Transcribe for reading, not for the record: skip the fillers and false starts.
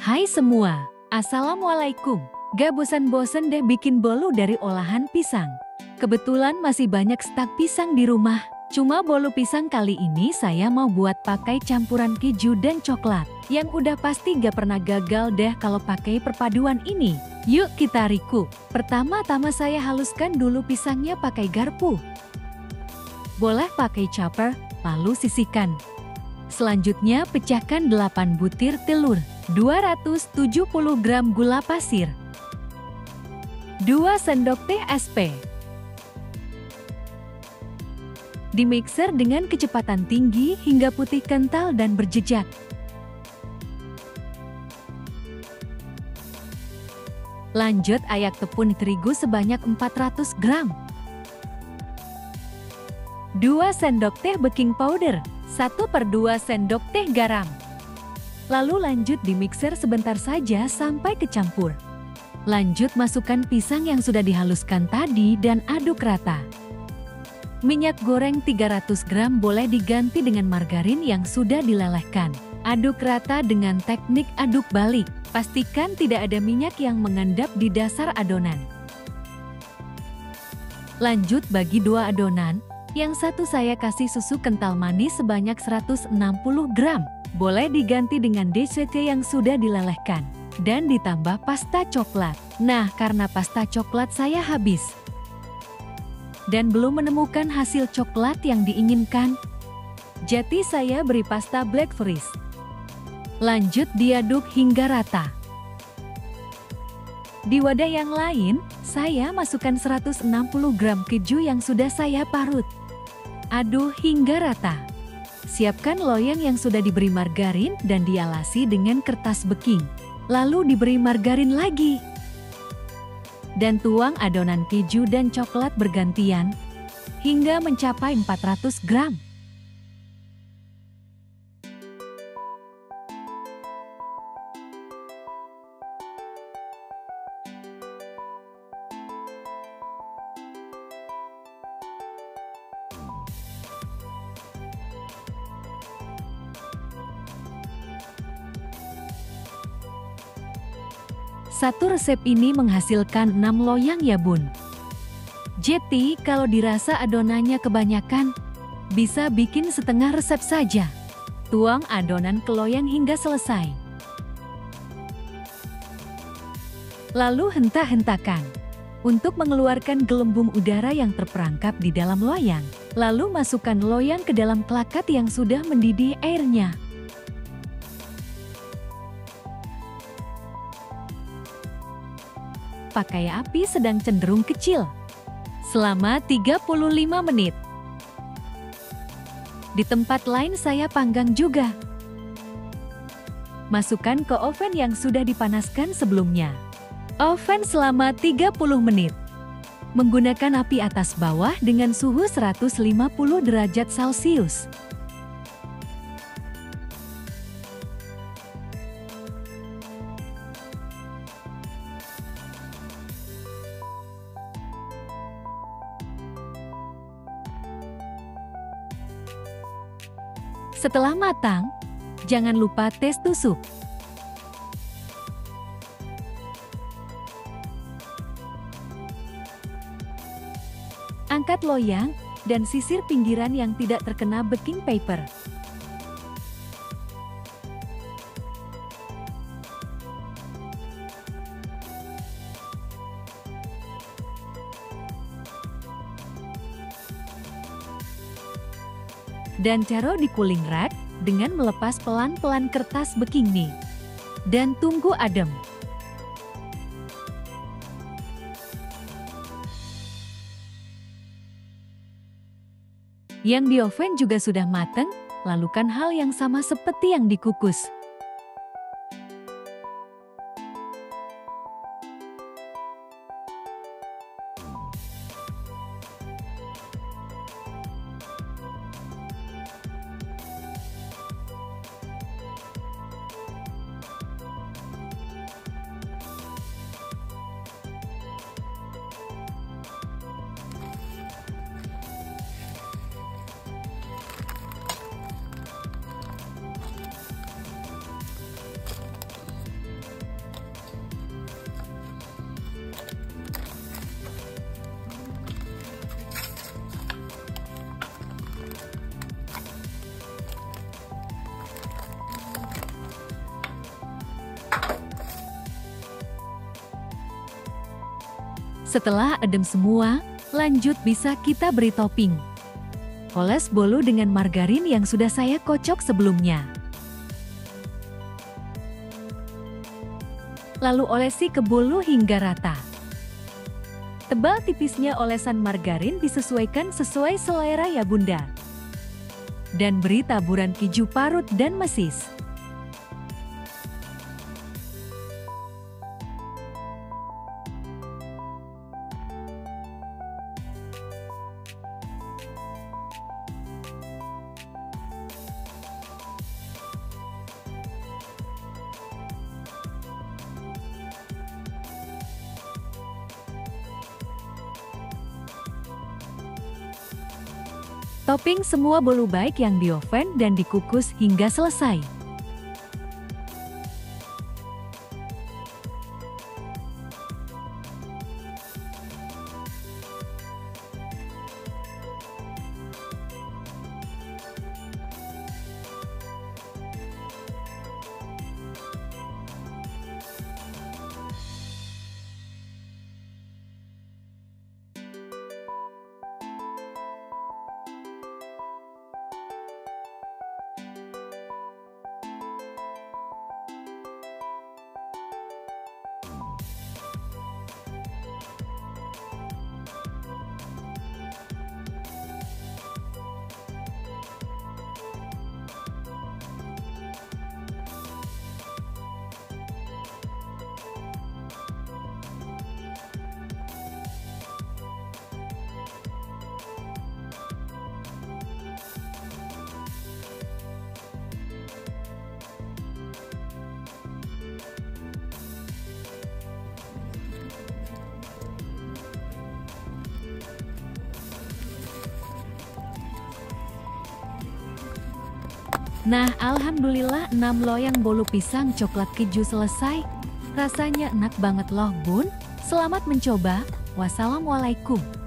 Hai semua, Assalamualaikum. Gak bosan-bosan deh bikin bolu dari olahan pisang. Kebetulan masih banyak stak pisang di rumah. Cuma bolu pisang kali ini saya mau buat pakai campuran keju dan coklat. Yang udah pasti gak pernah gagal deh kalau pakai perpaduan ini. Yuk kita rikuk. Pertama-tama saya haluskan dulu pisangnya pakai garpu. Boleh pakai chopper, lalu sisihkan. Selanjutnya pecahkan 8 butir telur, 270 gram gula pasir, 2 sendok teh SP. Dimixer dengan kecepatan tinggi hingga putih kental dan berjejak. Lanjut ayak tepung terigu sebanyak 400 gram. 2 sendok teh baking powder, 1/2 sendok teh garam. Lalu lanjut dimixer sebentar saja sampai kecampur. Lanjut masukkan pisang yang sudah dihaluskan tadi dan aduk rata. Minyak goreng 300 gram boleh diganti dengan margarin yang sudah dilelehkan. Aduk rata dengan teknik aduk balik. Pastikan tidak ada minyak yang mengendap di dasar adonan. Lanjut bagi 2 adonan. Yang satu saya kasih susu kental manis sebanyak 160 gram. Boleh diganti dengan DCT yang sudah dilelehkan. Dan ditambah pasta coklat. Nah, karena pasta coklat saya habis. Dan belum menemukan hasil coklat yang diinginkan. Jadi saya beri pasta Black Forest. Lanjut diaduk hingga rata. Di wadah yang lain, saya masukkan 160 gram keju yang sudah saya parut. Aduk hingga rata. Siapkan loyang yang sudah diberi margarin dan dialasi dengan kertas baking. Lalu diberi margarin lagi. Dan tuang adonan keju dan coklat bergantian hingga mencapai 400 gram. Satu resep ini menghasilkan 6 loyang ya bun. Jadi kalau dirasa adonannya kebanyakan, bisa bikin setengah resep saja. Tuang adonan ke loyang hingga selesai. Lalu henta-hentakan. Untuk mengeluarkan gelembung udara yang terperangkap di dalam loyang. Lalu masukkan loyang ke dalam klakat yang sudah mendidih airnya. Pakai api sedang cenderung kecil selama 35 menit. Di tempat lain saya panggang juga. Masukkan ke oven yang sudah dipanaskan sebelumnya. Oven selama 30 menit. Menggunakan api atas bawah dengan suhu 150 derajat Celcius. Setelah matang, jangan lupa tes tusuk. Angkat loyang dan sisir pinggiran yang tidak terkena baking paper. Dan taruh di cooling rack dengan melepas pelan-pelan kertas baking nih. Dan tunggu adem. Yang di oven juga sudah matang, lakukan hal yang sama seperti yang dikukus. Setelah adem semua, lanjut bisa kita beri topping. Oles bolu dengan margarin yang sudah saya kocok sebelumnya. Lalu olesi ke bolu hingga rata. Tebal tipisnya olesan margarin disesuaikan sesuai selera ya bunda. Dan beri taburan keju parut dan mesis. Topping semua bolu baik yang di oven dan dikukus hingga selesai. Nah, alhamdulillah 6 loyang bolu pisang coklat keju selesai. Rasanya enak banget loh bun. Selamat mencoba. Wassalamualaikum.